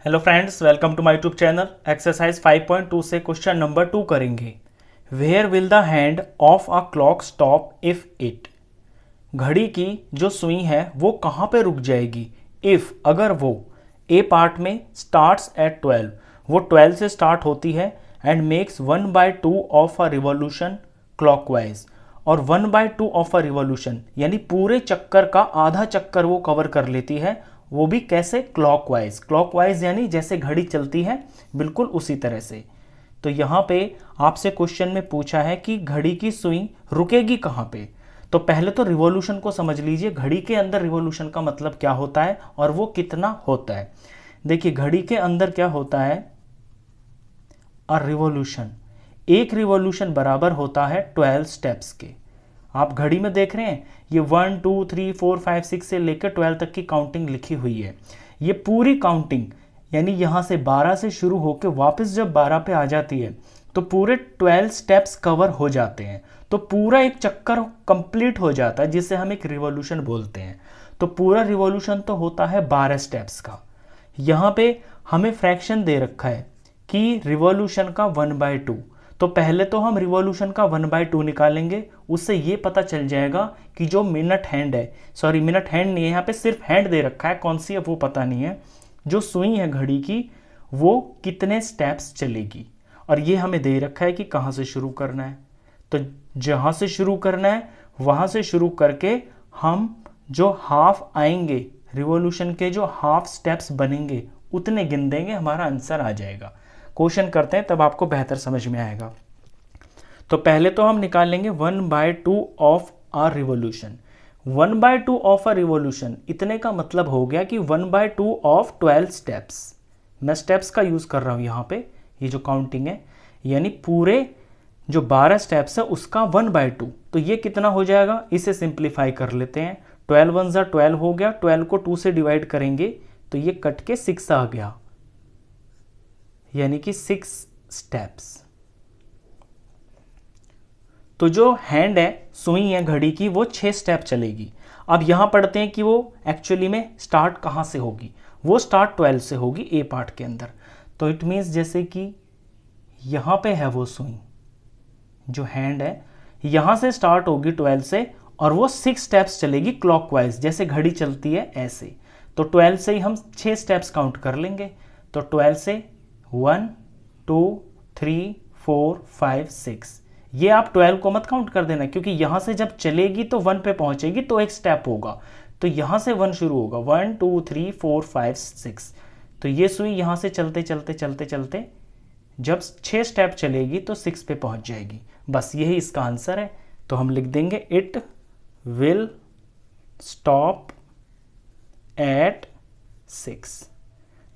Hello friends, welcome to my YouTube channel. Exercise 5.2 से question number 2 करेंगे। Where will the hand of a clock stop if it. घड़ी की जो सुई है वो कहाँ पे रुक जाएगी इफ अगर वो ए पार्ट में स्टार्ट्स एट 12, वो 12 से स्टार्ट होती है and makes 1/2 of a revolution clockwise, और 1/2 ऑफ अ रिवॉल्यूशन यानी पूरे चक्कर का आधा चक्कर वो कवर कर लेती है, वो भी कैसे? क्लॉकवाइज। क्लॉकवाइज यानी जैसे घड़ी चलती है बिल्कुल उसी तरह से। तो यहाँ पे आपसे क्वेश्चन में पूछा है कि घड़ी की सुई रुकेगी कहाँ पे। तो पहले तो रिवॉल्यूशन को समझ लीजिए। घड़ी के अंदर रिवॉल्यूशन का मतलब क्या होता है और वो कितना होता है। देखिए, घड़ी के अंदर क्या होता है, और रिवॉल्यूशन, एक रिवॉल्यूशन बराबर होता है 12 स्टेप्स के। आप घड़ी में देख रहे हैं ये 1 2 3 4 5 6 से लेकर 12 तक की काउंटिंग लिखी हुई है। ये पूरी काउंटिंग यानी यहाँ से 12 से शुरू होकर वापस जब 12 पे आ जाती है तो पूरे 12 स्टेप्स कवर हो जाते हैं। तो पूरा एक चक्कर कंप्लीट हो जाता है जिसे हम एक रिवॉल्यूशन बोलते हैं। तो पूरा रिवॉल्यूशन तो होता है 12 स्टेप्स का। यहाँ पे हमें फ्रैक्शन दे रखा है कि रिवॉल्यूशन का 1/2। तो पहले तो हम रिवॉल्यूशन का 1/2 निकालेंगे। उससे ये पता चल जाएगा कि जो मिनट हैंड है, सॉरी मिनट हैंड नहीं है, यहाँ पे सिर्फ हैंड दे रखा है, कौन सी है वो पता नहीं है, जो सुई है घड़ी की वो कितने स्टेप्स चलेगी। और ये हमें दे रखा है कि कहाँ से शुरू करना है। तो जहाँ से शुरू करना है वहाँ से शुरू करके हम जो हाफ आएंगे, रिवॉल्यूशन के जो हाफ स्टेप्स बनेंगे उतने गिन देंगे, हमारा आंसर आ जाएगा। क्वेश्चन करते हैं तब आपको बेहतर समझ में आएगा। तो पहले तो हम निकालेंगे 1/2 of a revolution. 1/2 of a revolution इतने का मतलब हो गया कि 1/2 ऑफ 12 स्टेप्स। मैं स्टेप्स का यूज कर रहा हूं यहाँ पे, ये जो काउंटिंग है यानी पूरे जो 12 स्टेप्स है उसका 1/2। तो ये कितना हो जाएगा, इसे सिंप्लीफाई कर लेते हैं। 12 1 12 हो गया, 12 को 2 से डिवाइड करेंगे तो ये कट के 6 आ गया, यानी कि 6 स्टेप्स। तो जो हैंड है, सुई है घड़ी की, वो 6 स्टेप चलेगी। अब यहां पढ़ते हैं कि वो एक्चुअली में स्टार्ट कहां से होगी। वो स्टार्ट 12 से होगी ए पार्ट के अंदर। तो इट मीन्स जैसे कि यहां पे है वो सुई, जो हैंड है यहां से स्टार्ट होगी 12 से और वो 6 स्टेप्स चलेगी क्लॉकवाइज, जैसे घड़ी चलती है ऐसे। तो 12 से ही हम 6 स्टेप्स काउंट कर लेंगे। तो 12 से 1 2 3 4 5 6। ये आप 12 को मत काउंट कर देना, क्योंकि यहां से जब चलेगी तो 1 पे पहुंचेगी तो एक स्टेप होगा। तो यहां से 1 शुरू होगा, 1 2 3 4 5 6। तो ये सुई यहां से चलते चलते चलते चलते जब 6 स्टेप चलेगी तो 6 पे पहुंच जाएगी। बस यही इसका आंसर है। तो हम लिख देंगे इट विल स्टॉप एट 6।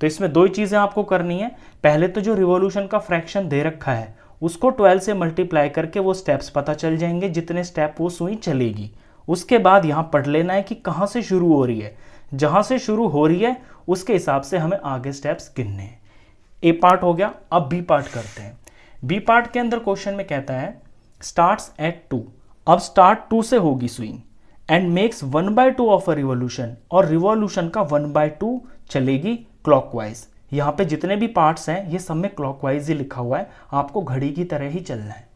तो इसमें दो ही चीजें आपको करनी है। पहले तो जो रिवॉल्यूशन का फ्रैक्शन दे रखा है उसको 12 से मल्टीप्लाई करके वो स्टेप्स पता चल जाएंगे जितने स्टेप वो सुई चलेगी। उसके बाद यहां पढ़ लेना है कि कहां से शुरू हो रही है। जहां से शुरू हो रही है उसके हिसाब से हमें आगे स्टेप्स गिनने हैं। ए पार्ट हो गया, अब बी पार्ट करते हैं। बी पार्ट के अंदर क्वेश्चन में कहता है स्टार्ट्स एट 2। अब स्टार्ट 2 से होगी swing and makes 1/2 of a revolution, और रिवॉल्यूशन का 1/2 चलेगी क्लॉकवाइज। यहां पे जितने भी पार्ट्स हैं ये सब में क्लॉकवाइज ही लिखा हुआ है, आपको घड़ी की तरह ही चलना है।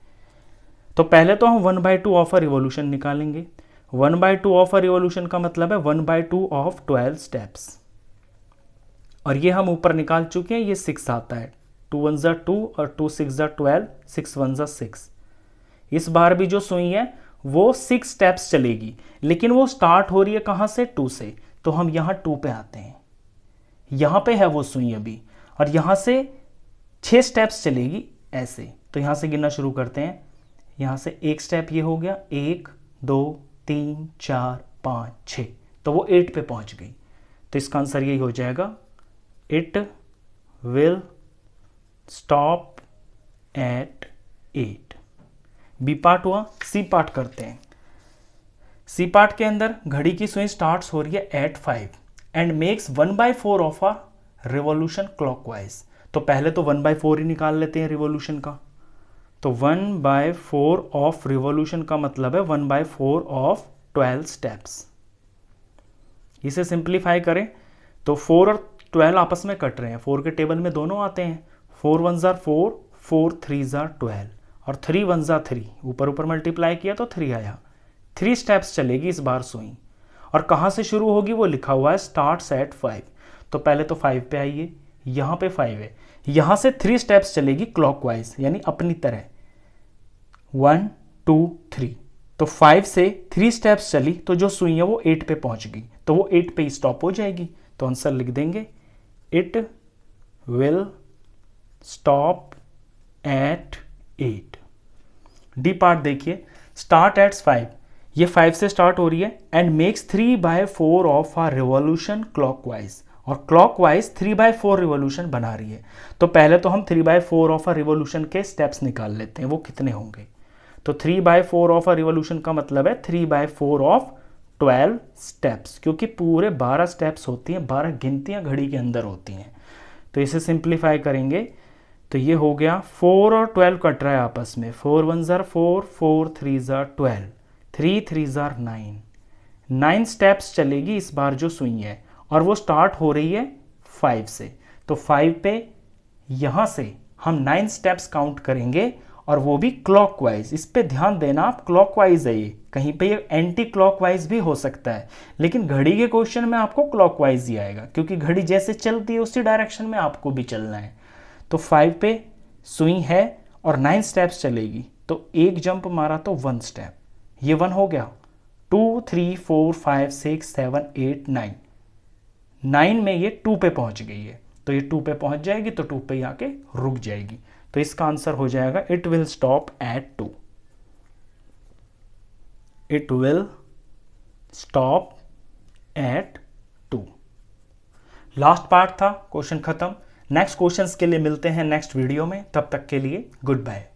तो पहले तो हम 1/2 ऑफ अ रिवॉल्यूशन निकालेंगे। 1/2 ऑफ अ रिवॉल्यूशन का मतलब है 1/2 ऑफ 12 स्टेप्स, और ये हम ऊपर निकाल चुके हैं। ये 6 आता है, 2 1 2 और 2 6 12, 6 1 6। इस बार भी जो सुई है वो 6 स्टेप्स चलेगी, लेकिन वो स्टार्ट हो रही है कहां से, 2 से। तो हम यहां 2 पे आते हैं, यहां पे है वो सुई अभी, और यहां से 6 स्टेप्स चलेगी ऐसे। तो यहां से गिनना शुरू करते हैं। यहां से एक स्टेप ये हो गया, 1 2 3 4 5 6। तो वो 8 पे पहुंच गई। तो इसका आंसर यही हो जाएगा, it will stop at 8। B part हुआ। सी पार्ट करते हैं। सी पार्ट के अंदर घड़ी की सुई स्टार्ट्स हो रही है at 5 and makes 1/4 of a revolution clockwise. तो पहले तो 1/4 ही निकाल लेते हैं रिवॉल्यूशन का। तो 1/4 ऑफ रिवॉल्यूशन का मतलब है 1/4 ऑफ 12 स्टेप्स। इसे सिंप्लीफाई करें तो 4 और 12 आपस में कट रहे हैं, 4 के टेबल में दोनों आते हैं, 4 1 ज़ार 4, 4 3 ज़ार 12 और 3 1 ज़ार 3, ऊपर ऊपर मल्टीप्लाई किया तो 3 आया। 3 स्टेप्स चलेगी इस बार सुई, और कहाँ से शुरू होगी वो लिखा हुआ है स्टार्ट्स एट 5। तो पहले तो 5 पे आइए, यहाँ पे 5 है, यहाँ से 3 स्टेप्स चलेगी क्लॉकवाइज यानी अपनी तरह, 1 2 3। तो 5 से 3 स्टेप्स चली तो जो सुई है वो 8 पे पहुंच गई, तो वो 8 पे स्टॉप हो जाएगी। तो आंसर लिख देंगे it will stop at 8। D part देखिए, स्टार्ट एट 5, ये 5 से स्टार्ट हो रही है and makes 3/4 of a revolution clockwise, और क्लॉकवाइज 3/4 रिवॉल्यूशन बना रही है। तो पहले तो हम 3/4 ऑफ आ रिवॉल्यूशन के स्टेप्स निकाल लेते हैं, वो कितने होंगे। तो 3/4 ऑफ अ रिवॉल्यूशन का मतलब है 3/4 ऑफ 12 स्टेप्स, क्योंकि पूरे 12 स्टेप्स होती हैं, 12 गिनतियां घड़ी के अंदर होती हैं। तो इसे सिंप्लीफाई करेंगे तो ये हो गया 4 और 12 कट रहा है आपस में, 4 1 ज़ार 4, 4 3 ज़ार 12, 3 3 ज़ार 9। 9 स्टेप्स चलेगी इस बार जो सुई है, और वो स्टार्ट हो रही है 5 से। तो 5 पे यहाँ से हम 9 स्टेप्स काउंट करेंगे, और वो भी क्लॉकवाइज। इस पे ध्यान देना आप, क्लॉकवाइज है ये, कहीं पे ये एंटी क्लॉकवाइज भी हो सकता है, लेकिन घड़ी के क्वेश्चन में आपको क्लॉकवाइज ही आएगा, क्योंकि घड़ी जैसे चलती है उसी डायरेक्शन में आपको भी चलना है। तो 5 पे सुई है और 9 स्टेप्स चलेगी, तो एक जंप मारा तो 1 स्टेप, ये 1 हो गया। 2 3 4 5 6 7 8 9, 9 में ये 2 पे पहुंच गई है, तो ये 2 पे पहुंच जाएगी तो 2 पे आके रुक जाएगी। तो इसका आंसर हो जाएगा it will stop eight 2। It will stop eight 2। Last part था, क्वेश्चन खत्म। नेक्स्ट क्वेश्चंस के लिए मिलते हैं नेक्स्ट वीडियो में, तब तक के लिए गुड बाय।